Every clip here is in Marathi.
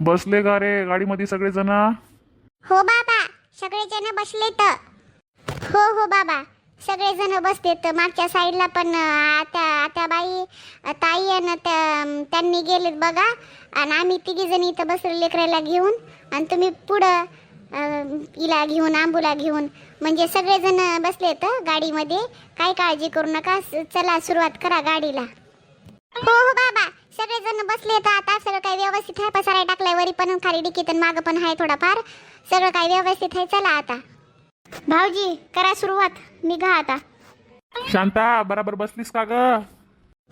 बसले का रे गाडीमध्ये सगळेजण? हो बाबा, सगळेजण बसलेत. हो हो बाबा, सगळेजण बसलेत. मागच्या साईडला पण आता बाई ताई आणि त्यांनी गेलेत बघा. आणि आम्ही तिघी जण इथं बसलो लेकराला घेऊन. आणि तुम्ही पुढं हिला घेऊन, आंबूला घेऊन, म्हणजे सगळेजण बसलेत गाडीमध्ये. काही काळजी करू नका. चला सुरुवात करा गाडीला. हो हो बाबा, सगळेजण बसलेत. आता सगळं काही व्यवस्थित आहे. पसारा टाकलाय वरी पण, खाली डिकीत, मागं पण आहे थोडाफार. सगळं काही व्यवस्थित आहे. चला आता भाऊजी, करा सुरुवात. निघा आता. शांता, बराबर बसलीस का ग?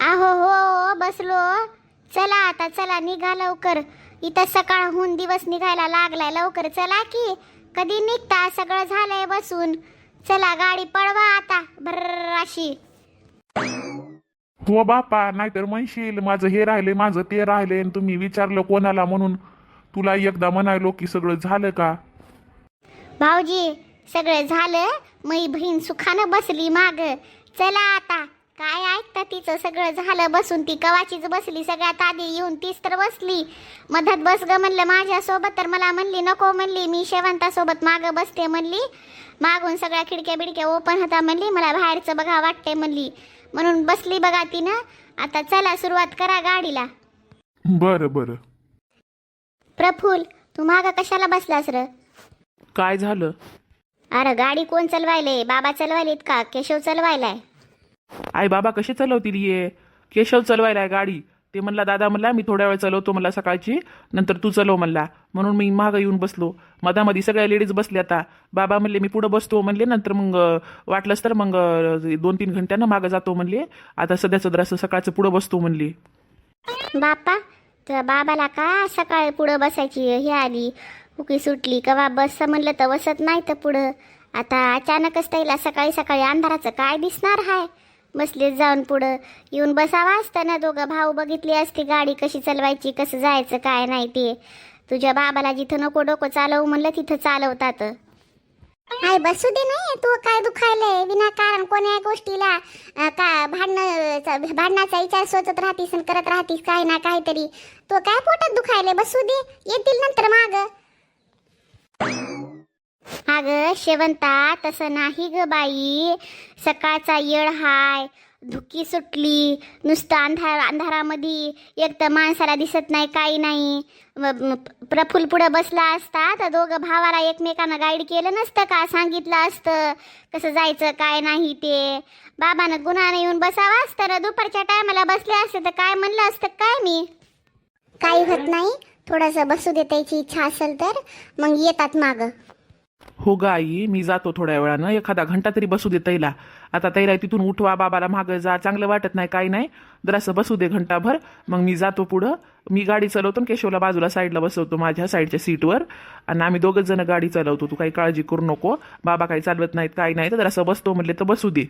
आहो हो, बसलो. चला आता, चला निघा लवकर. इथं सकाळ होऊन दिवस निघायला लागलाय. लवकर चला की. कधी निघता? सगळं झालंय बसून. चला गाडी पळवा आता भर्र अशी. हो बापा, नाहीतर म्हणशील माझं हे राहिले, माझं ते राहिले, आणि तुम्ही विचारलं कोणाला म्हणून तुला एकदा म्हणायलो की सगळं झालं का? भाऊजी, सगळं झालं. मै बहीण सुखानं बसली माग. चला आता. काय ऐकता तिचं? सगळं झालं बसून. ती कवाचीच बसली. सगळ्यात आधी येऊन तीच तर बसली. मधात बस ग म्हणलं माझ्यासोबत, तर मला म्हणली नको. म्हणली मी शेवंतासोबत मागं बसते म्हणली. मागून सगळ्या खिडक्या बिडक्या ओपन होता म्हणली. मला बाहेरचं बघा वाटते म्हणली, म्हणून बसली बघा तिनं. आता चला सुरुवात करा गाडीला. बरं बरं. प्रफुल, तू मागं कशाला बसलास र? काय झालं? अरे गाडी कोण चालवायले? बाबा चालवायलेत का केशव चालवायलाय? आई बाबा कशी चालवतील ये? केशव चालवायला गाडी. ते म्हणला दादा म्हणला मी थोड्या वेळ चालवतो म्हणला सकाळची, नंतर तू चालव म्हणला. म्हणून मी मागं येऊन बसलो. मधामध्ये सगळ्या लेडीज बसल्या. आता बाबा म्हणले मी पुढं बसतो म्हणले, नंतर मग वाटलंच तर मग 2-3 घंट्यानं मागं जातो म्हणले. आता सध्याचं जरासं सकाळचं पुढं बसतो म्हणले. बापा, तर बाबाला का सकाळी पुढं बसायची हे आली उकी सुटली कवा बस म्हणलं तर बसत नाही तर पुढं. आता अचानकच त्याला सकाळी सकाळी अंधाराचं काय दिसणार हाय? बसले जाऊन पुढं येऊन बसावा असतं ना. दोघं भाऊ बघितली असती गाडी कशी चालवायची, कसं जायचं काय नाही ते. तुझ्या बाबाला जिथं नको डोकं चालवू म्हणलं तिथं चालवतात. हाय बसू दे. नाही तू काय दुखायलंय विनाकारण कोण्या गोष्टीला का भांडणाचा विचार सोचत राहतीस आणि करत राहतीस काय ना काहीतरी. तो काय पोटात दुखायलंय? बसू दे, येतील नंतर माग. अगं शेवंता, तसं नाही ग बाई. सकाळचा येळ हाय, धुकी सुटली. नुसतं अंधारामध्ये एक तर माणसाला दिसत नाही काही नाही. प्रफुल पुढं बसला असता तर दोघं भावाला एकमेकांना गाईड केलं नसतं का? सांगितलं असतं कसं जायचं काय नाही ते. बाबानं गुन्हाने येऊन बसावं असतं ना. दुपारच्या टायमाला बसले असते तर काय म्हणलं असतं काय मी? काही होत नाही. थोडंसं बसू दे, त्याची इच्छा असेल तर मग येतात माग. हो ग आई, मी जातो थोड्या वेळानं. एखादा घंटा तरी बसू दे तैला. आता तैला तिथून उठवा, बाबाला मागं जा. चांगलं वाटत नाही काही नाही. जरासं बसू दे घंटाभर, मग मी जातो पुढं. मी गाडी चालवतो, केशवला बाजूला साईडला बसवतो माझ्या साईडच्या सीटवर. आणि आम्ही दोघंच जण गाडी चालवतो. तू काही काळजी करू नको. बाबा काही चालवत नाहीत काही नाही, तर जरासं बसतो म्हणले तर बसू दे.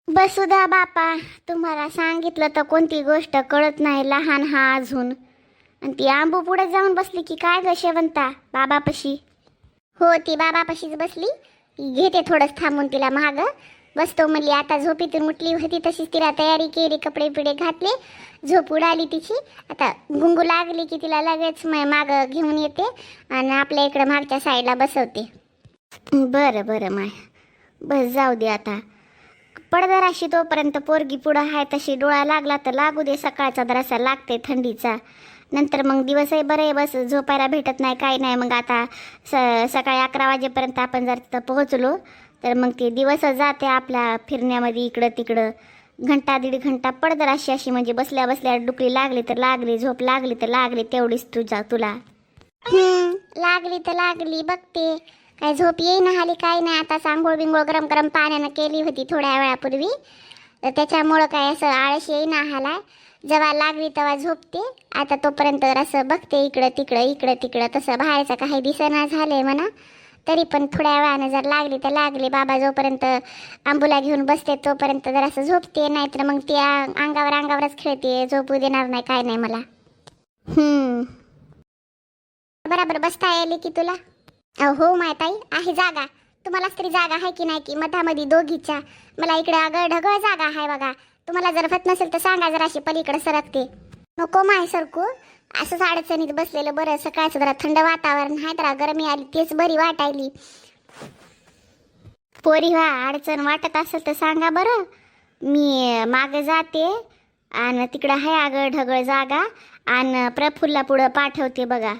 बसू द्या बापा. तुम्हाला सांगितलं तर कोणती गोष्ट कळत नाही. लहान हा अजून. आणि ती आंबू पुढे जाऊन बसली की काय ग शेवंता बाबापाशी? हो, ती बाबापाशीच बसली. घेते थोडंच थांबून तिला माग बसतो म्हणली. आता झोपीतून उठली होती तशीच तिला तयारी केली, कपडे पिडे घातले, झोप उडाली तिची. आता गुंगू लागली की तिला लगेच माग घेऊन येते आणि आपल्या इकडं मागच्या साईडला बसवते. बरं बरं माय, बस जाऊ दे आता. पडदराशी तोपर्यंत पोरगी पुढं आहे तशी. डोळा लागला तर लागू दे. सकाळचा दरासा लागते थंडीचा. नंतर मग दिवसही बरं आहे, बस झोपायला भेटत नाही काही नाही. मग आता सकाळी 11 वाजेपर्यंत आपण जर तिथं पोहोचलो तर मग ते दिवस जाते आपल्या फिरण्यामध्ये इकडं तिकडं. घंटा 1.5 घंटा पडदराशी अशी म्हणजे बसल्या बसल्या डुकली लागली तर लागली, झोप लागली तर लागली. तेवढीच तुला लागली तर लागली. बघते काय झोप येईन आली काय नाही. आता सांगोळ बिंगोळ गरम गरम पाण्यानं केली होती थोड्या वेळापूर्वी, तर त्याच्यामुळं काय असं आळस येईन आला. जेव्हा लागली तेव्हा झोपते. आता तोपर्यंत असं बघते इकडं तिकडं. तसं बाहेरचं काही दिसेना झालंय म्हणा. तरी पण थोड्या वेळानं जर लागली तर लागली. बाबा जोपर्यंत आंबूला घेऊन बसते तोपर्यंत जर असं झोपते, नाहीतर मग ती अंगावरच खेळते. झोपू देणार नाही काय नाही मला. बरोबर बसता येईल की तुला? हो मायताई, आहे जागा. तुम्हाला तरी जागा आहे की नाही की मधामध्ये दोघीच्या? मला इकडे अगं ढगळ जागा आहे बघा. तुम्हाला जर होत नसेल तर सांगा, जरा अशी पलीकडे सरकते. नको माय सरकू, असंच अडचणीत बसलेलं बरं. सकाळचं जरा थंड वातावरण आहे, जरा गरमी आली तेच बरी वाटायली. पोरी व्हा, अडचण वाटत असेल तर सांगा बरं, मी मागे जाते आणि तिकडं आहे आगळ ढगळ जागा आणि प्रफुल्ला पुढं पाठवते बघा.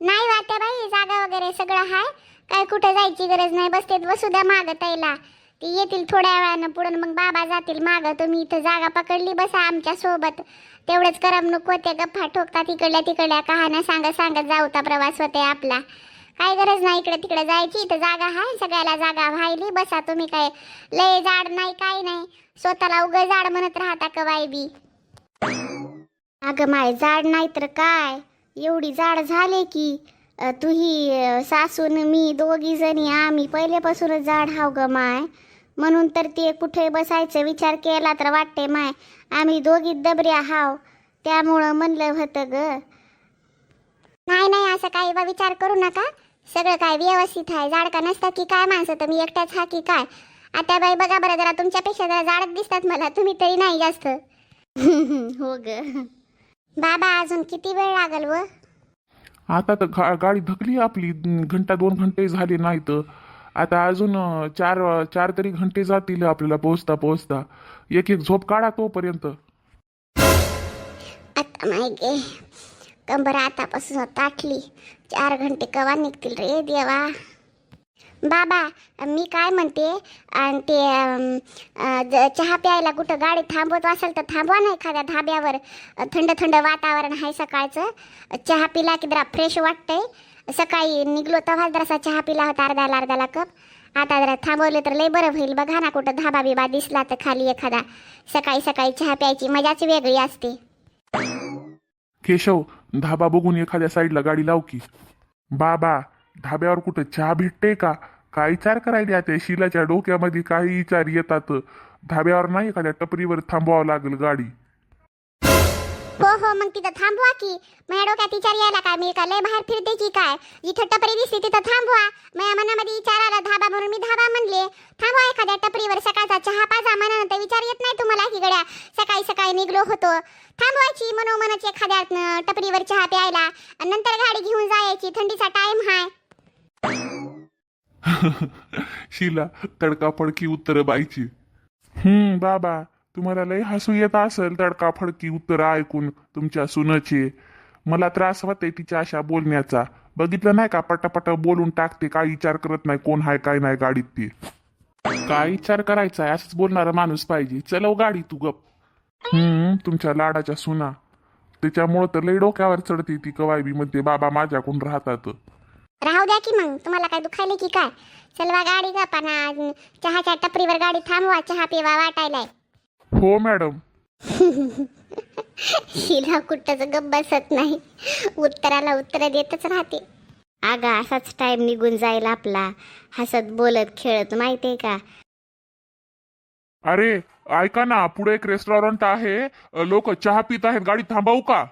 नाही वाटते बाई, जागा वगैरे सगळं आहे, काय कुठं जायची गरज नाही. बसू द्या मागं ताईला, ती येतील थोड्या वेळानं पुढं, मग बाबा जातील मागं. तुम्ही इथं जागा पकडली, बसा आमच्या सोबत. तेवढंच करमणूक होते, गप्पा ठोकतात तिकडल्या कहाण्या सांगत जाऊता प्रवास होते आपला. काय गरज नाही इकडे तिकडे जायची, इथं जागा आहे, सगळ्याला जागा व्हायली. बसा तुम्ही, काय लय जाड नाही काय नाही, स्वतःला उगं जाड म्हणत राहता कवाय बी. अगं माय, जाड नाही तर काय, एवढी जाड झाले की तुही सासून मी दोघी जणी आम्ही पहिल्यापासूनच जाड हाव ग माय. म्हणून तर ते कुठे बसायचं विचार केला तर वाटते माय, आम्ही दोघी दबऱ्या हाव, त्यामुळं म्हणलं होतं ग. नाही असं काही विचार करू नका, सगळं काय व्यवस्थित आहे. जाड का नसतं की काय माणसं, तर मी एकटाच हा की काय. आता बाई बघा बरं, जरा तुमच्यापेक्षा जरा जाडच दिसतात मला, तुम्ही तरी नाही जास्त. हो ग बाबा, अजून किती वेळ लागल व? आता तर गाडी धकली आपली, घंटा 2 घंटे झाले नाही तर आता अजून 4 तरी घंटे जातील आपल्याला पोहोचता. एक झोप काढा तोपर्यंत. आता माहिती कंबर आतापासून ताटली, 4 घंटे कवा निघतील रे देवा. बाबा मी काय म्हणते, आणि ते चहा प्यायला कुठं गाडी थांबवत असेल तर थांबवा ना एखाद्या धाब्यावर. थंड वातावरण आहे सकाळचं, चहा पिला की जरा फ्रेश वाटतंय. सकाळी निघलो तेव्हा जरासा चहा पिला होता, अर्ध्याला कप. आता जरा थांबवले तर लय बरं होईल. बघा ना कुठं धाबा बिबा दिसला तर खाली एखादा, सकाळी चहा प्यायची मजाच वेगळी असते. केशव, धाबा बघून एखाद्या साईडला गाडी लाव की. बाबा, धाब्यावर कुठं चहा भेटते का? काय विचार करायला त्या शिलाच्या डोक्यामध्ये काही विचार येतात. धाब्यावर नाही, एखाद्या टपरीवर थांबवावं लागेल गाडी. हो मग तिथं थांबवा की. माझ्या डोक्यात विचार यायला काय, मी का लय बाहेर फिरते की काय? जिथं टपरी दिसली तिथं थांबवा. माझ्या मनामध्ये विचार आला धाबा म्हणून मी धाबा म्हणले. थांबवा एखाद्या टपरीवर, सकाळचा चहा पाजा म्हणून तर विचार येत नाही तुम्हाला की गड्या सकाळी निघलो होतो. थांबवायची मनोमनाची एखाद्या टपरीवर चहा प्यायला, आणि नंतर गाडी घेऊन जायची. थंडीचा टाइम हाय. शिला, तडका फडकी उत्तर बाईची. बाबा, तुम्हाला लय हसू येत असेल तडका फडकी उत्तर ऐकून तुमच्या सुनचे. मला त्रास होतोय तिच्या अशा बोलण्याचा. बघितलं नाही का, पटापट बोलून टाकते, काय विचार करत नाही कोण हाय काय नाही गाडीत. ती काय विचार करायचा आहे, असंच बोलणारा माणूस पाहिजे. चलव गाडी तू गप. तुमच्या लाडाच्या सुना, त्याच्यामुळं तर लय डोक्यावर चढते ती कवाय बी म्हणते बाबा माझ्याकडून राहतात. राहू द्या की मग, तुम्हाला काय दुखायले की काय? चलवा गाडी गपाना, चहाच्या टपरीवर गाडी थांबवा, चहा पिवा वाटायलाय. हो मॅडम. शिला कुठंच गप बसत नाही, उत्तराला उत्तर देतच राहते. अगं असाच टाइम निघून जाईल आपला, हसत बोलत खेळत, माहितीये का. अरे ऐका ना, पुढे एक रेस्टॉरंट आहे, लोक चहा पित आहेत, गाडी थांबवू का?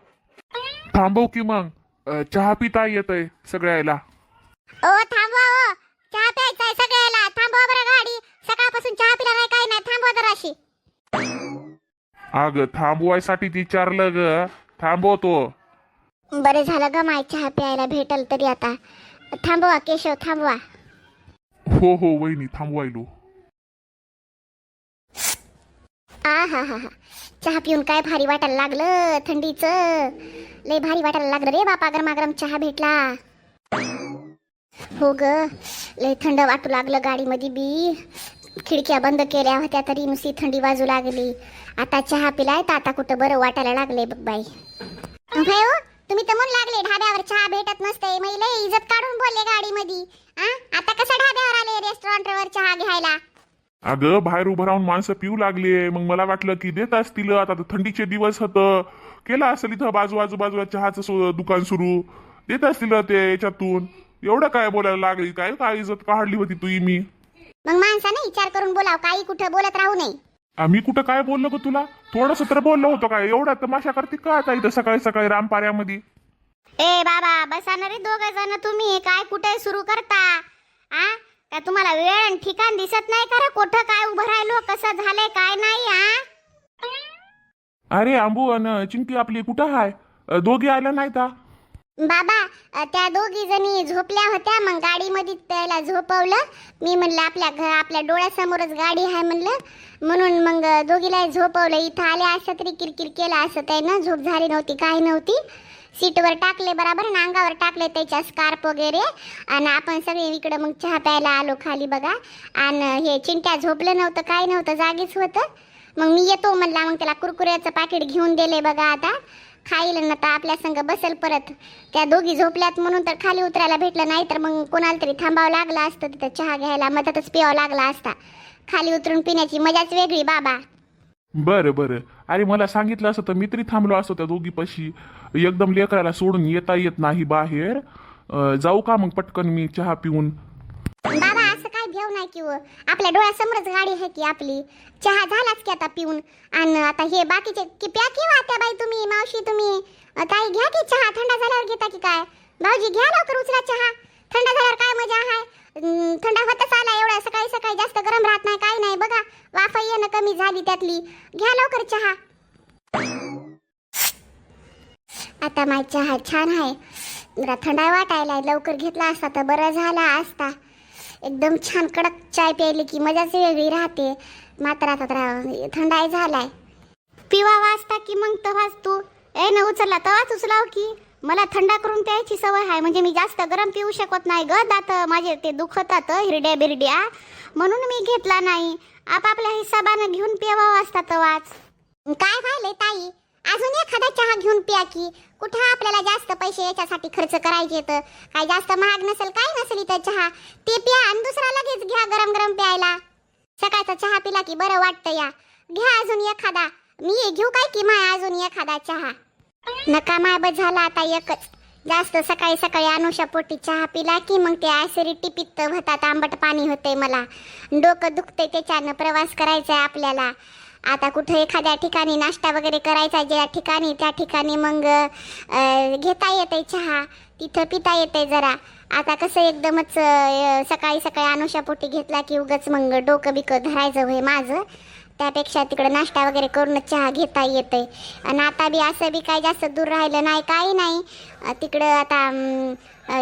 थांबव की मग, चहा पिता येतंय सगळ्याला. ओ थांबवा, ओ चहा प्यायचाय सगळ्याला, थांबवा बरं गाडी. सकाळपासून चहा पिला नाही काय नाही, थांबवा जराशी. अग थांबवायसाठी विचारलं ग, थांबवतो. बरे झालं ग माय, चहा प्यायला भेटल तरी. आता थांबवा केशव, थांबवा. हो वहिनी, थांबवायलो. हा चहा पिऊन काय भारी वाटायला लागलं, थंडीचं लय भारी वाटायला लागलं रे बापा. गरमागरम चहा भेटला. हो ग, लय थंड वाटू लागलं गाडीमध्ये बी. खिडक्या बंद केल्या होत्या तरी नुसती थंडी वाजू लागली. आता चहा पिलाय तर आता कुठं बरं वाटायला लागले बघ बाई. हो तुम्ही तर म्हणून लागले ढाब्यावर चहा भेटत नसते, महिला इज्जत काढून बोलले गाडीमध्ये. आता कसं ढाब्यावर आले रेस्टॉरंटवर चहा घ्यायला? अगं बाहेर उभं राहून माणसं पिऊ लागले, मग मला वाटलं की देत असतील. आता तर थंडीचे दिवस होतं, केलं असेल इथं बाजूला चहाचं दुकान सुरू, देत असतील ते याच्यातून. एवढं काय बोलायला लागली, काय इज्जत काढली होती तुही मी. मग माणसाने विचार करून बोलाव, काही कुठं बोलत राहू नये. आम्ही कुठं काय बोललो ग तुला? थोडस तर बोललो होतो काय? एवढा तमाशा करते का आता इथं सकाळी रामपाऱ्यामध्ये? ए बाबा बसा ना रे दोघ जण, तुम्ही काय कुठे सुरू करता? का तुम्हाला वेळ आणि ठिकाण दिसत नाही का रे? कुठं काय उभं राहिलो, कसं झालंय काय नाही? अरे आंबू अन चिंकी आपली कुठं हाय? दोघी आल्या नाही का? बाबा त्या दोघी जणी झोपल्या होत्या, मग गाडीमध्ये त्याला झोपवलं. मी म्हणलं आपल्या डोळ्यासमोरच गाडी आहे म्हणलं, म्हणून मग दोघीला झोपवलं. इथं आल्या असं तरी किरकिर केला असं त्यानं, झोप झाली नव्हती काही नव्हती. सीटवर टाकले बराबर आणि अंगावर टाकले त्याच्या स्कार्फ वगैरे, आणि आपण सगळे इकडं मग चहा प्यायला आलो खाली बघा. आणि हे चिंट्या झोपलं नव्हतं काही नव्हतं, जागीच होतं. मग मी येतो म्हणला, मग त्याला कुरकुऱ्याचं पाकिट घेऊन दिले बघा. आता खाईल ना तर आपल्या संग बसेल परत. त्या दोघी झोपल्यात म्हणून तर खाली उतरायला भेटलं, नाही तर मग कोणाला तरी थांबावं लागलं असतं तिथं चहा घ्यायला, मधातच पिवावं लागला असता. खाली उतरून पिण्याची मजाच वेगळी बाबा. बरं बरं. अरे मला सांगितलं असतं तर मी तरी थांबलो असतो त्या दोघीपाशी. एकदम लेकराला सोडून येता येत नाही बाहेर. जाऊ का मग पटकन मी चहा पिऊन? बाबा असं काय घेऊ नाही की हो, आपल्या डोळ्यासमोरच गाडी आहे की आपली. चहा झालाच की आता पिऊन. आणि आता हे बाकीचे की प्या की वाट्या बाई, तुम्ही मावशी तुम्ही काही घ्या की चहा. थंडा झाल्यावर घेता की काय? भाऊजी घ्या लवकर उचला चहा. थंड झाल्यावर काय मजा आहे. थंडा होतच आला एवढा, सकाळी सकाळी जास्त गरम राहत नाही काही नाही बघा. वाफा येणं कमी झाली त्यातली. घ्या लवकर चहा. आता माझा चहा छान आहे, जरा थंडा वाटायला. लवकर घेतला असता तर बरं झाला असता. एकदम छान कडक चाय प्यायली की मजाच वेगळी राहते. मात्र आता थंडाई झालाय. पिवा वाजता की मग तवाच तू न उचलला तवाच उचलाव की. मला थंडा करून प्यायची सवय आहे, म्हणजे मी जास्त गरम पिऊ शकत नाही ग. दात माझे ते दुखतात हिरड्या बिरड्या, म्हणून मी घेतला नाही. आपापल्या हिसाबानं घेऊन पिवा वाजता तवाच. काय व्हायलंय ताई, अजून एखादा चहा घेऊन प्या की. कुठं आपल्याला जास्त पैसे याच्यासाठी खर्च करायचे, तर काय जास्त महाग नसेल काय नसेल इथं चहा. ते प्या आणि दुसरा लगेच घ्या गरम गरम प्यायला. सकाळचा चहा पिला की बरं वाटतं या. घ्या अजून एखादा. मी घेऊ काय की माय अजून एखादा चहा? नका माय, बस झाला आता एकच. जास्त सकाळी सकाळी अनुषा पोटी चहा पिला की मग ते ॲसिडिटी पित्त होतात, आंबट पाणी होते. मला डोकं दुखते त्याच्यानं. प्रवास करायचा आहे आपल्याला. आता कुठं एखाद्या ठिकाणी नाश्ता वगैरे करायचा ज्या ठिकाणी, त्या ठिकाणी मग घेता येते चहा, तिथं पिता येते जरा. आता कसं एकदमच सकाळी सकाळी अनुषापोटी घेतला की उगाच मग डोकं बिकं धरायचं होय माझं. त्यापेक्षा तिकडं नाश्ता वगैरे करूनच चहा घेता येते. आणि आता बी असं बी काही जास्त दूर राहिलं नाही काही नाही. तिकडं आता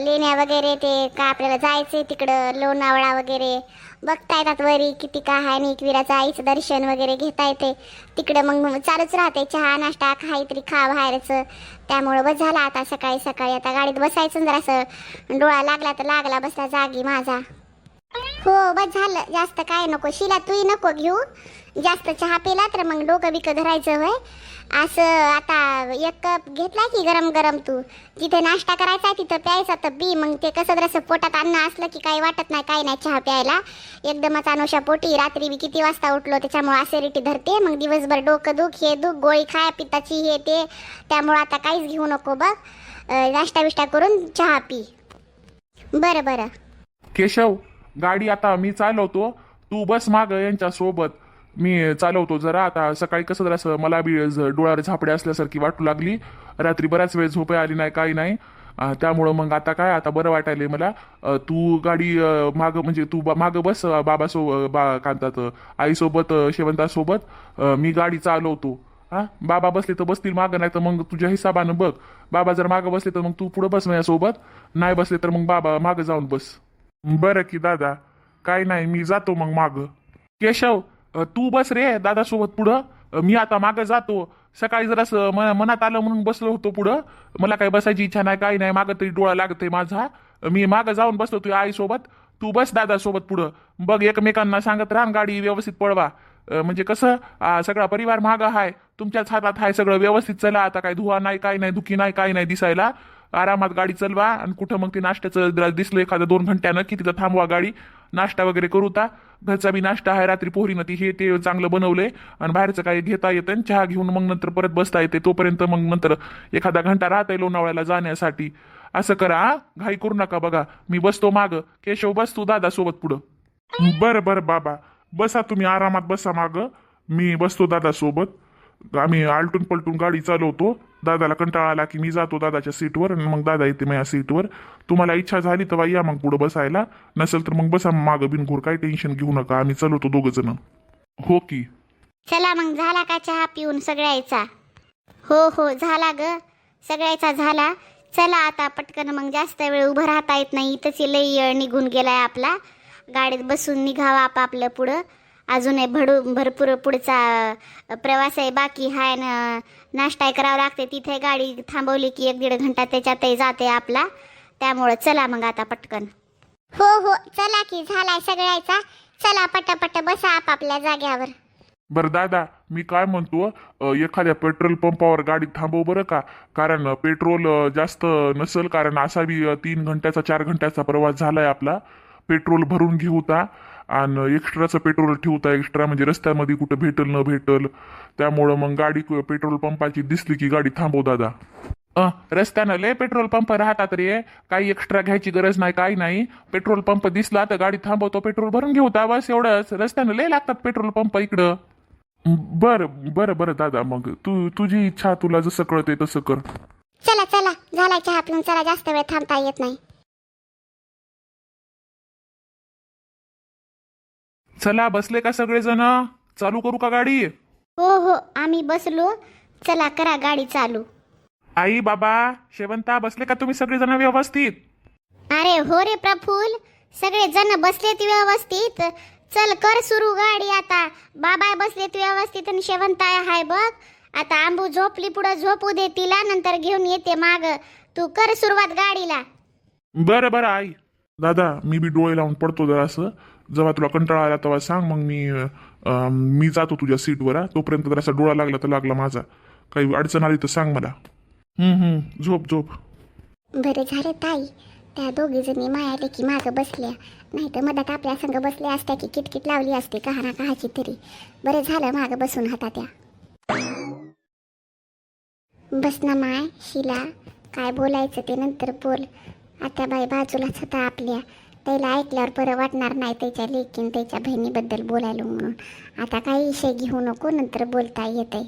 लेण्या वगैरे ते का आपल्याला जायचं तिकडं लोणावळा वगैरे बघता येतात वरी किती काय आहे. आणि एकविराचं आईचं दर्शन वगैरे घेता येते तिकडं. मग चालूच राहते चहा नाश्ता काहीतरी खा बाहेरचं. त्यामुळं बस झाला आता सकाळी सकाळी. आता गाडीत बसायचं जरा, असं डोळा लागला तर लागला, बसला जागी माझा. हो बस झालं, जास्त काय नको. शिला तूही नको घेऊ जास्त चहा पिला तर मग डोकं बिकं धरायचं होय. असं आता एक कप घेतला की गरम गरम तू जिथे नाश्ता करायचा तिथं प्यायचा तर बी. मग ते कसं जरासं पोटात अन्न असलं की काही वाटत नाही काही नाही चहा प्यायला. एकदमच अनुषा पोटी. रात्री बी किती वाजता उठलो त्याच्यामुळे ॲसिडिटी धरते. मग दिवसभर डोकं दुख हे दुख, गोळी खाय पित्ताची हे ते. त्यामुळं आता काहीच घेऊ नको बघ. नाश्ता बिष्टा करून चहा पी. बरं बरं. केशव, गाडी आता मी चालवतो, तू बस माग यांच्या सोबत. मी चालवतो जरा. आता सकाळी कसं जरासं मला बी डोळ्यावर झापडे असल्यासारखी वाटू लागली. रात्री बराच वेळ झोप आली नाही काही नाही. त्यामुळं मग आता काय आता बरं वाटायलंय मला. तू गाडी मागं म्हणजे तू मागं बस कांतात आईसोबत शेवंतासोबत. मी गाडी चालवतो. हा, बाबा बसले तर बसतील मागं, नाही तर मग तुझ्या हिसाबानं बघ. बाबा जर मागं बसले तर मग तू पुढं बस माझ्यासोबत, नाही बसले तर मग बाबा मागं जाऊन बस. बरं की दादा, काय नाही मी जातो मग मागं. केशव, तू बस रे दादासोबत पुढं, मी आता मागं जातो. सकाळी जरासं मनात आलं म्हणून बसलो होतो पुढं. मला काही बसायची इच्छा नाही काही नाही. मागं तरी डोळा लागतोय माझा. मी मागं जाऊन बसलो तुझ्या आईसोबत. तू बस दादासोबत पुढं. बघ एकमेकांना सांगत राहा गाडी व्यवस्थित पळवा. म्हणजे कसं सगळा परिवार मागं आहे, तुमच्याच हातात आहे सगळं. व्यवस्थित चला. आता काय धुवा नाही काही नाही, दुखी नाही काही नाही दिसायला. आरामात गाडी चलवा. आणि कुठं मग ते नाश्त्याचं दिसलं एखादं 2 घंट्यानं की तिथं थांबवा गाडी. नाश्ता वगैरे करू ता. घरचा बी नाश्ता आहे रात्री पोहरीनं ती हे ते चांगलं बनवलंय. आणि बाहेरचं काही घेता येतं चहा घेऊन मग नंतर परत बसता येते. तोपर्यंत मग नंतर एखादा घंटा राहता येईल लोणावळ्याला जाण्यासाठी. असं करा, घाई करू नका. बघा मी बसतो मागं. केशव बस तू दादासोबत पुढं. बरं बरं बाबा, बसा तुम्ही आरामात बसा मागं. मी बसतो दादासोबत. आम्ही आलटून पलटून गाडी चालवतो. दादाला कंटाळा आला की मी जातो दादाच्या सीटवर आणि मग दादा येते माझ्या सीटवर. तुम्हाला इच्छा झाली तर या मग पुढं बसायला. नसेल तर मग बसा मागं बिनघोर. काही टेन्शन घेऊ नका, आम्ही चालवतो 2 जण. हो की. चला मग झाला का चहा पिऊन सगळ्याचा? हो हो झाला ग. सगळ्याचा झाला. चला आता पटकन, मग जास्त वेळ उभं राहता येत नाही, इथंच लई वेळ निघून गेलाय आपला. गाडीत बसून निघावं आपापलं पुढं. अजूनही भरपूर पुढचा प्रवास आहे बाकी हाय ना. नाश्ता करावं लागते तिथे. गाडी थांबवली की 1-1.5 घंटा त्याच्यातही जाते आपला. त्यामुळं चला मग आता पटकन. हो हो चला की, झालाय सगळ्याचा. चला पटापट बसा आपापल्या जाग्यावर. बरं दादा, मी काय म्हणतो, एखाद्या पेट्रोल पंपावर गाडी थांबव बरं का. कारण पेट्रोल जास्त नसेल, कारण असा बी 3 घंट्याचा 4 घंट्याचा प्रवास झालाय आपला. पेट्रोल भरून घेऊता आणि एक्स्ट्राचं पेट्रोल ठेवता. एक्स्ट्रा म्हणजे रस्त्यामध्ये कुठं भेटल न भेटल. त्यामुळं मग गाडी पेट्रोल पंपाची दिसली की गाडी थांबव दादा. रस्त्यानं लय पेट्रोल पंप राहतात रे, काही एक्स्ट्रा घ्यायची गरज नाही, काही नाही. पेट्रोल पंप दिसला तर गाडी थांबवतो, पेट्रोल भरून घेऊता, बस एवढंच. रस्त्यानं लय लागतात पेट्रोल पंप इकडं. बरं बरं बरं दादा, मग तुझी इच्छा, तुला जसं कळतंय तसं कर. चला चला, झाला चहा पिऊन. चला, जास्त वेळ थांबता येत नाही. चला, बसले का सगळेजण? चालू करू का गाडी? हो हो आम्ही बसलो. चला करा गाडी चालू. आई, बाबा, शेवंता, बसले का तुम्ही सगळेजण व्यवस्थित? अरे हो रे प्रफुल्ल, सगळे जण बसलेत व्यवस्थित. चल कर सुरू गाडी आता. बाबा बसलेत व्यवस्थित आणि शेवंताय हाय बघ. आता आंबू झोपली, पुढं झोपू दे तिला, नंतर घेऊन येते माग. तू कर सुरुवात गाडीला. बरं बरं आई. दादा, मी बी डोळे लावून पडतो जरासं. जेव्हा तुला कंटाळा आला तेव्हा सांग, मग मी जातो तुझ्या सीटवर. तोपर्यंत जरासा डोळा लागला तर लागला माझा. काही अडचण आली तर सांग मला. झोप झोप. बरं झालं ताई, त्या दोघी जणी मायाले की मागं बसल्या. नाही तर मधात आपल्या संग बसल्या असत्या की किटकिट लावली असते कहा कहाची तरी. बरं झालं मागं बसून होता त्या. बस ना माय शिला, काय बोलायचं ते नंतर बोल. आता बाई बाजूलाच होता आपल्या. त्याला ऐकल्यावर बरं वाटणार नाही त्याच्या लेकीन त्याच्या बहिणीबद्दल बोलायला म्हणून. आता काही विषय घेऊ नको, नंतर बोलता येतंय.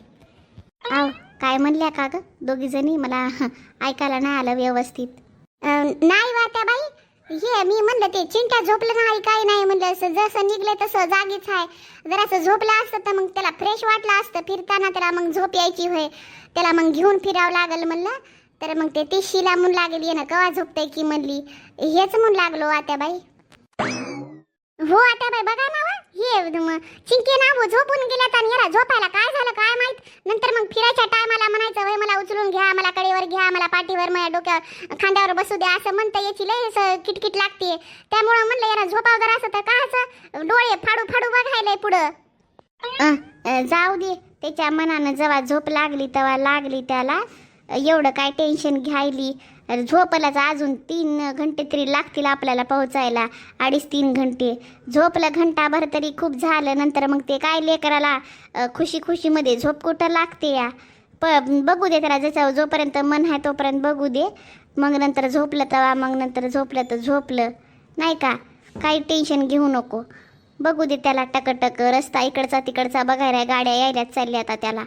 आव काय म्हणल्या का ग दोघी जणी? मला ऐकायला नाही आलं व्यवस्थित. नाही वाट्या बाई, हे मी म्हणलं ते चिंट्या झोपलं नाही काय नाही म्हणलं. जसं निघलं तसं जागीच आहे. जरासं झोपलं असतं तर मग त्याला फ्रेश वाटलं असतं. फिरताना त्याला मग झोप यायची होय. त्याला मग घेऊन फिरावं लागल म्हणलं. तर मग ते तिशीला म्हणून लागेल ये ना, कवा झोपतंय की म्हणली. हेच म्हणून लागलो आत्याबाई. हो आत्याबाई बघा ना हे चिंके ना हो झोपून गेल्यात आणि याला झोपायला काय झालं काय माहित. नंतर मग फिरायच्या टायमाला म्हणायचं वय मला उचलून घ्या, मला कडेवर घ्या, मला पाठीवर, माझ्या डोक्यावर खांद्यावर बसू द्या, असं म्हणता याची लय किटकिट लागते. त्यामुळं म्हणलं याला झोपाव जर असं तर कायचं डोळे फाडू फाडू बघायलंय पुढं. जाऊ दे, त्याच्या मनानं जेव्हा झोप लागली तेव्हा लागली त्याला. एवढं काय टेन्शन घ्यायली. झोपलाच अजून 3 घंटे तरी लागतील आपल्याला पोहोचायला. 2.5-3 घंटे. झोपला घंटाभर तरी खूप झालं. नंतर मग ते काय लेकराला खुशीमध्ये झोप कुठं लागते या. बघू दे त्याला, जसं जोपर्यंत मन आहे तोपर्यंत बघू दे. मग नंतर झोपलं तेव्हा, मग नंतर झोपलं तर झोपलं नाही का. काही टेन्शन घेऊ नको. बघू दे त्याला टकटक. रस्ता इकडचा तिकडचा बघायला गाड्या यायल्यात चालल्या आता त्याला.